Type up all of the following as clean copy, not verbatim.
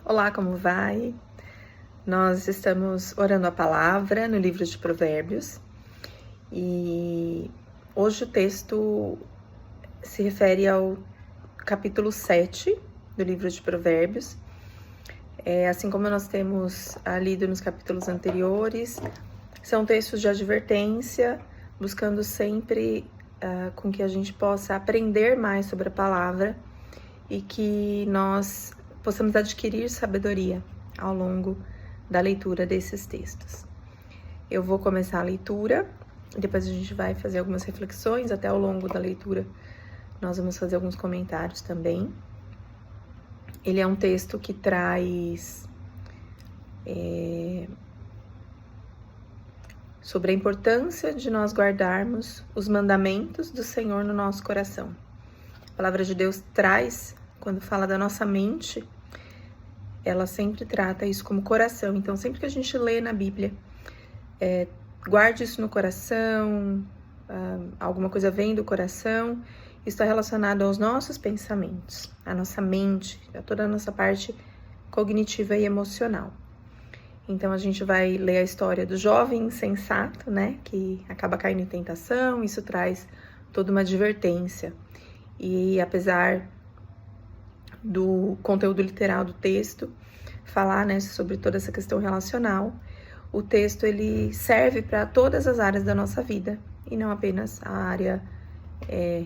Olá, como vai? Nós estamos orando a palavra no livro de Provérbios e hoje o texto se refere ao capítulo 7 do livro de Provérbios. Assim como nós temos lido nos capítulos anteriores, são textos de advertência, buscando sempre com que a gente possa aprender mais sobre a palavra e que nós possamos adquirir sabedoria ao longo da leitura desses textos. Eu vou começar a leitura, depois a gente vai fazer algumas reflexões, até ao longo da leitura nós vamos fazer alguns comentários também. Ele é um texto que traz sobre a importância de nós guardarmos os mandamentos do Senhor no nosso coração. A palavra de Deus traz, quando fala da nossa mente, ela sempre trata isso como coração. Então, sempre que a gente lê na Bíblia, guarde isso no coração, alguma coisa vem do coração, isso está relacionado aos nossos pensamentos, à nossa mente, a toda a nossa parte cognitiva e emocional. Então, a gente vai ler a história do jovem insensato, né, que acaba caindo em tentação. Isso traz toda uma advertência. E apesar do conteúdo literal do texto falar, né, sobre toda essa questão relacional, o texto ele serve para todas as áreas da nossa vida e não apenas a área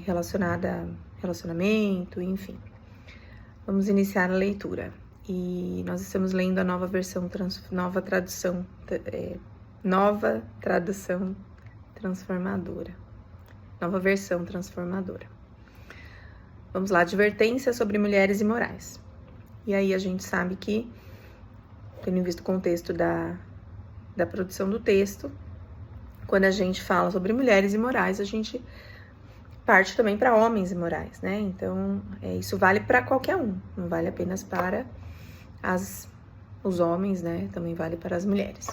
relacionada a relacionamento, enfim. Vamos iniciar a leitura e nós estamos lendo a nova tradução transformadora. Nova versão transformadora. Vamos lá, advertência sobre mulheres imorais. E aí a gente sabe que, tendo visto o contexto da produção do texto, quando a gente fala sobre mulheres imorais, a gente parte também para homens imorais, né? Então, isso vale para qualquer um, não vale apenas para os homens, né? Também vale para as mulheres.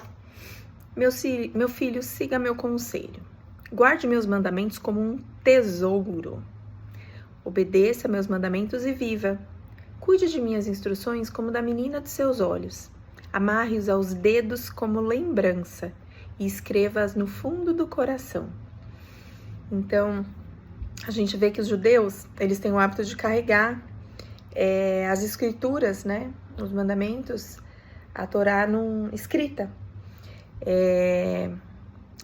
Meu filho, siga meu conselho. Guarde meus mandamentos como um tesouro. Obedeça meus mandamentos e viva. Cuide de minhas instruções como da menina de seus olhos. Amarre-os aos dedos como lembrança e escreva-as no fundo do coração. Então, a gente vê que os judeus, eles têm o hábito de carregar as escrituras, né, os mandamentos, a Torá escrita.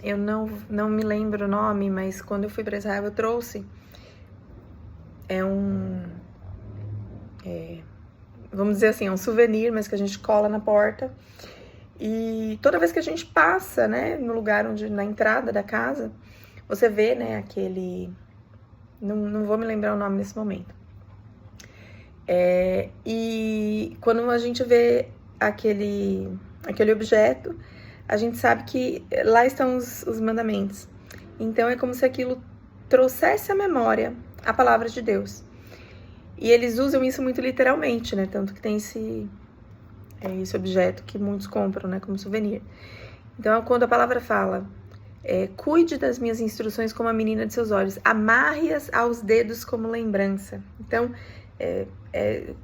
Eu não me lembro o nome, mas quando eu fui para Israel eu trouxe vamos dizer assim, é um souvenir, mas que a gente cola na porta. E toda vez que a gente passa, né, no lugar na entrada da casa, você vê, né, aquele... Não vou me lembrar o nome nesse momento. E quando a gente vê aquele objeto, a gente sabe que lá estão os mandamentos. Então, é como se aquilo trouxesse à memória a palavra de Deus. E eles usam isso muito literalmente, né? Tanto que tem esse objeto que muitos compram, né? Como souvenir. Então, quando a palavra fala, cuide das minhas instruções como a menina de seus olhos, amarre-as aos dedos como lembrança. Então,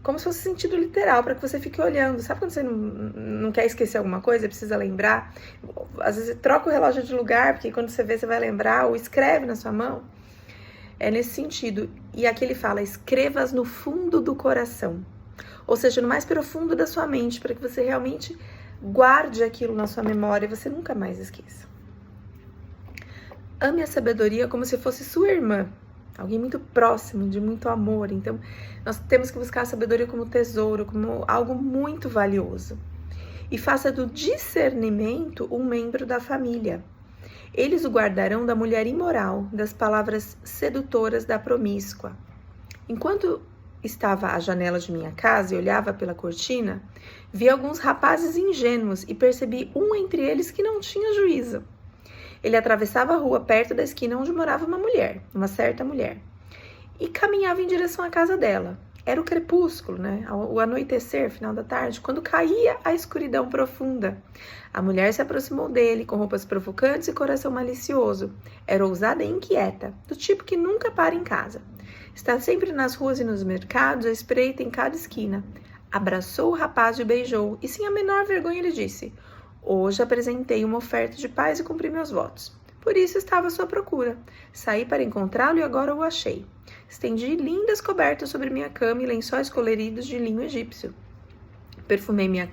como se fosse sentido literal, para que você fique olhando. Sabe quando você não quer esquecer alguma coisa, precisa lembrar? Às vezes, você troca o relógio de lugar, porque quando você vê, você vai lembrar, ou escreve na sua mão. É nesse sentido. E aqui ele fala, escreva-as no fundo do coração. Ou seja, no mais profundo da sua mente, para que você realmente guarde aquilo na sua memória e você nunca mais esqueça. Ame a sabedoria como se fosse sua irmã. Alguém muito próximo, de muito amor. Então, nós temos que buscar a sabedoria como tesouro, como algo muito valioso. E faça do discernimento um membro da família. Eles o guardarão da mulher imoral, das palavras sedutoras da promíscua. Enquanto estava à janela de minha casa e olhava pela cortina, vi alguns rapazes ingênuos e percebi um entre eles que não tinha juízo. Ele atravessava a rua perto da esquina onde morava uma certa mulher, e caminhava em direção à casa dela. Era o crepúsculo, né? O anoitecer, final da tarde, quando caía a escuridão profunda. A mulher se aproximou dele com roupas provocantes e coração malicioso. Era ousada e inquieta, do tipo que nunca para em casa. Está sempre nas ruas e nos mercados, à espreita em cada esquina. Abraçou o rapaz e o beijou, e sem a menor vergonha lhe disse: hoje apresentei uma oferta de paz e cumpri meus votos. Por isso estava à sua procura. Saí para encontrá-lo e agora o achei. Estendi lindas cobertas sobre minha cama e lençóis coloridos de linho egípcio. Perfumei minha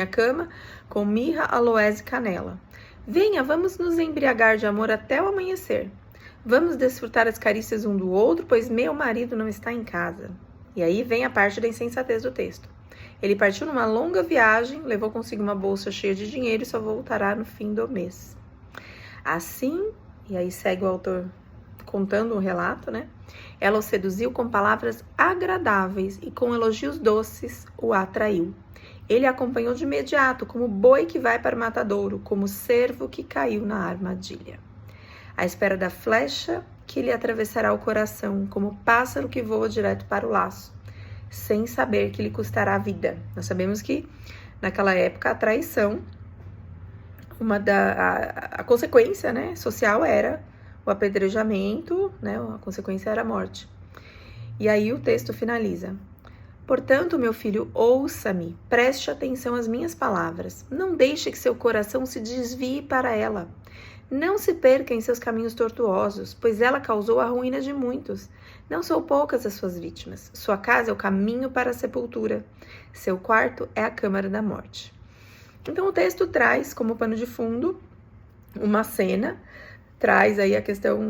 cama com mirra, aloés e canela. Venha, vamos nos embriagar de amor até o amanhecer. Vamos desfrutar as carícias um do outro, pois meu marido não está em casa. E aí vem a parte da insensatez do texto. Ele partiu numa longa viagem, levou consigo uma bolsa cheia de dinheiro e só voltará no fim do mês. Assim, e aí segue o autor contando o relato, né? Ela o seduziu com palavras agradáveis e com elogios doces o atraiu. Ele a acompanhou de imediato, como boi que vai para o matadouro, como cervo que caiu na armadilha. À espera da flecha que lhe atravessará o coração, como pássaro que voa direto para o laço, sem saber que lhe custará a vida. Nós sabemos que, naquela época, a traição, a consequência, né, social era o apedrejamento, né, a consequência era a morte. E aí o texto finaliza. Portanto, meu filho, ouça-me, preste atenção às minhas palavras. Não deixe que seu coração se desvie para ela. Não se perca em seus caminhos tortuosos, pois ela causou a ruína de muitos. Não são poucas as suas vítimas. Sua casa é o caminho para a sepultura. Seu quarto é a câmara da morte. Então o texto traz como pano de fundo uma cena, traz aí a questão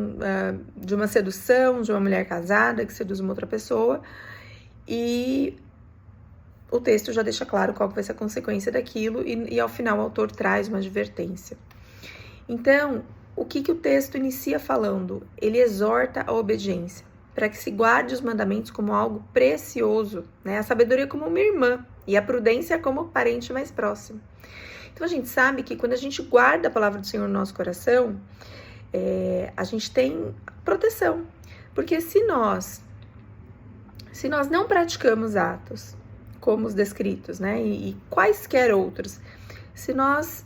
de uma sedução, de uma mulher casada que seduz uma outra pessoa, e o texto já deixa claro qual vai ser a consequência daquilo, e ao final o autor traz uma advertência. Então, o que o texto inicia falando? Ele exorta a obediência, para que se guarde os mandamentos como algo precioso, né? A sabedoria como uma irmã e a prudência como parente mais próximo. Então, a gente sabe que quando a gente guarda a palavra do Senhor no nosso coração, a gente tem proteção. Porque se nós não praticamos atos como os descritos, né? E quaisquer outros, se nós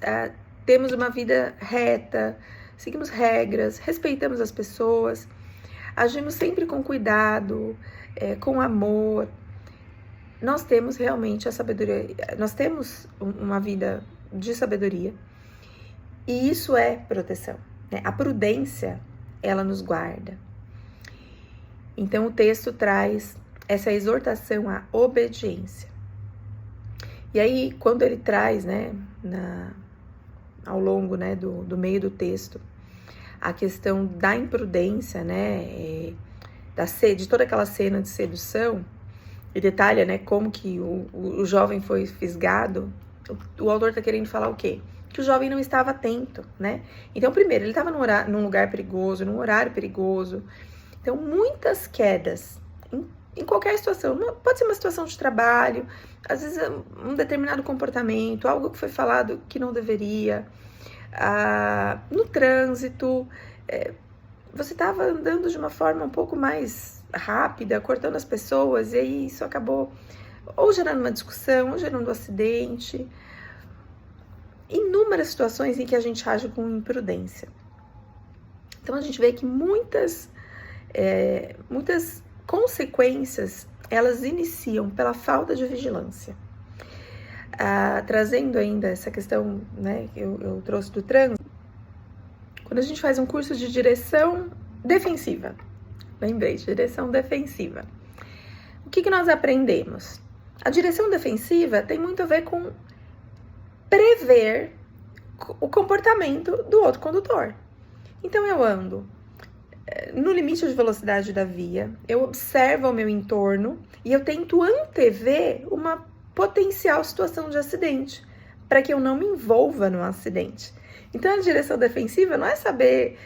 temos uma vida reta, seguimos regras, respeitamos as pessoas, agimos sempre com cuidado, com amor, nós temos realmente a sabedoria, nós temos uma vida de sabedoria, e isso é proteção, né? A prudência, ela nos guarda. Então o texto traz essa exortação à obediência. E aí, quando ele traz, né, ao longo, né, do meio do texto, a questão da imprudência, né, de toda aquela cena de sedução, e detalha, né, como que o jovem foi fisgado, o autor está querendo falar o quê? Que o jovem não estava atento, né? Então, primeiro, ele estava num lugar perigoso, num horário perigoso. Então, muitas quedas, em qualquer situação, pode ser uma situação de trabalho, às vezes um determinado comportamento, algo que foi falado que não deveria, no trânsito, você estava andando de uma forma um pouco mais rápida, cortando as pessoas, e aí isso acabou ou gerando uma discussão, ou gerando um acidente. Inúmeras situações em que a gente age com imprudência. Então a gente vê que muitas consequências, elas iniciam pela falta de vigilância. Trazendo ainda essa questão, né, que eu trouxe do trânsito, quando a gente faz um curso de direção defensiva, lembrei, direção defensiva, o que nós aprendemos? A direção defensiva tem muito a ver com prever o comportamento do outro condutor. Então eu ando no limite de velocidade da via, eu observo o meu entorno e eu tento antever uma potencial situação de acidente, para que eu não me envolva num acidente. Então a direção defensiva não é saber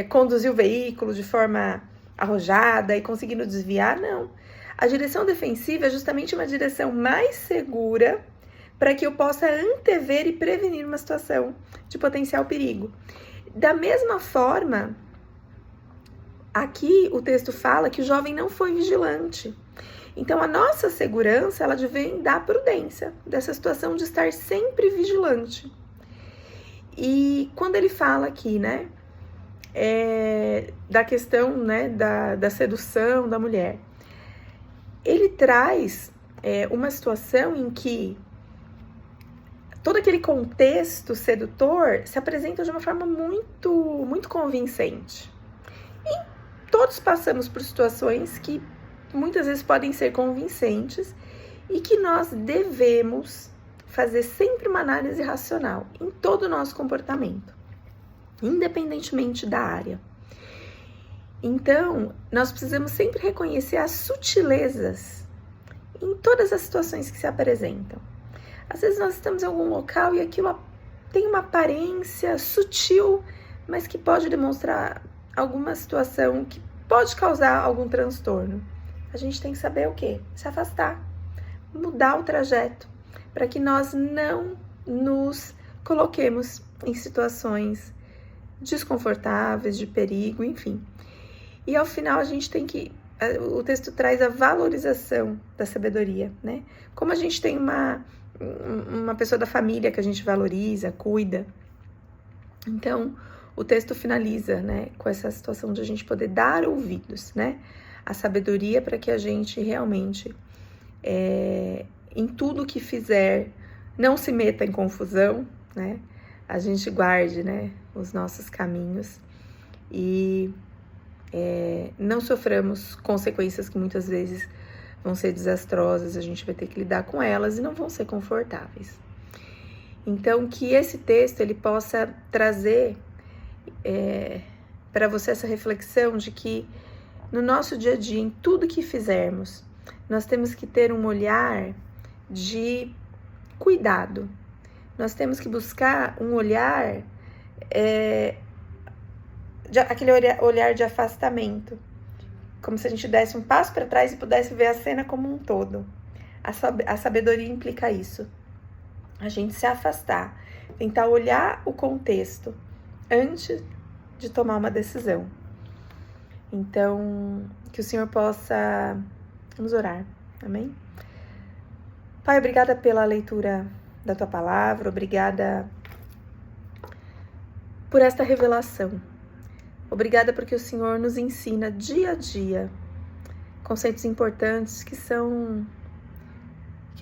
conduzir o veículo de forma arrojada e conseguindo desviar, não. A direção defensiva é justamente uma direção mais segura para que eu possa antever e prevenir uma situação de potencial perigo. Da mesma forma, aqui o texto fala que o jovem não foi vigilante. Então, a nossa segurança, ela vem da prudência, dessa situação de estar sempre vigilante. E quando ele fala aqui, né, da questão, né, da sedução da mulher, ele traz uma situação em que todo aquele contexto sedutor se apresenta de uma forma muito, muito convincente. E todos passamos por situações que muitas vezes podem ser convincentes e que nós devemos fazer sempre uma análise racional em todo o nosso comportamento, independentemente da área. Então, nós precisamos sempre reconhecer as sutilezas em todas as situações que se apresentam. Às vezes nós estamos em algum local e aquilo tem uma aparência sutil, mas que pode demonstrar alguma situação que pode causar algum transtorno. A gente tem que saber o quê? Se afastar, mudar o trajeto, para que nós não nos coloquemos em situações desconfortáveis, de perigo, enfim. E ao final a gente tem que... O texto traz a valorização da sabedoria, né? Como a gente tem uma pessoa da família que a gente valoriza, cuida. Então, o texto finaliza, né, com essa situação de a gente poder dar ouvidos, né, à sabedoria para que a gente realmente, em tudo que fizer, não se meta em confusão, né, a gente guarde, né, os nossos caminhos e não soframos consequências que muitas vezes vão ser desastrosas, a gente vai ter que lidar com elas e não vão ser confortáveis. Então, que esse texto ele possa trazer para você essa reflexão de que no nosso dia a dia, em tudo que fizermos, nós temos que ter um olhar de cuidado. Nós temos que buscar um olhar, aquele olhar de afastamento, como se a gente desse um passo para trás e pudesse ver a cena como um todo. A sabedoria implica isso. A gente se afastar, tentar olhar o contexto antes de tomar uma decisão. Então, que o Senhor possa... Vamos orar, amém? Pai, obrigada pela leitura da Tua Palavra, obrigada por esta revelação. Obrigada porque o Senhor nos ensina dia a dia conceitos importantes que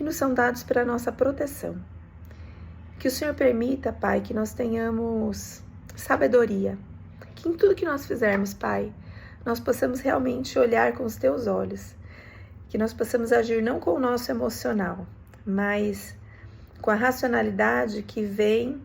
nos são dados para a nossa proteção. Que o Senhor permita, Pai, que nós tenhamos sabedoria, que em tudo que nós fizermos, Pai, nós possamos realmente olhar com os Teus olhos, que nós possamos agir não com o nosso emocional, mas com a racionalidade que vem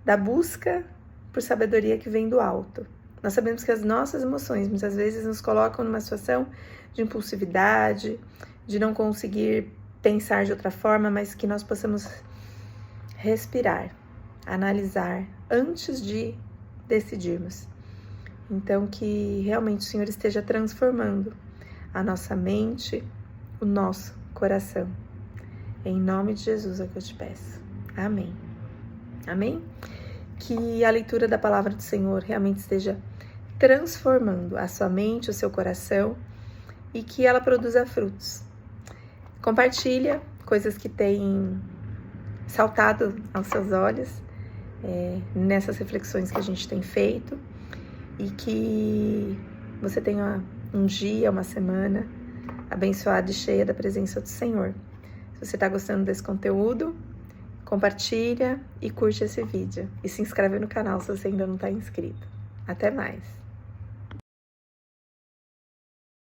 da busca por sabedoria que vem do alto. Nós sabemos que as nossas emoções muitas vezes nos colocam numa situação de impulsividade, de não conseguir pensar de outra forma, mas que nós possamos respirar, analisar antes de decidirmos. Então, que realmente o Senhor esteja transformando a nossa mente, o nosso coração. Em nome de Jesus é que eu te peço. Amém. Amém? Que a leitura da palavra do Senhor realmente esteja transformando a sua mente, o seu coração e que ela produza frutos. Compartilha coisas que têm saltado aos seus olhos nessas reflexões que a gente tem feito e que você tenha um dia, uma semana abençoada e cheia da presença do Senhor. Se você está gostando desse conteúdo, compartilha e curte esse vídeo. E se inscreve no canal se você ainda não está inscrito. Até mais!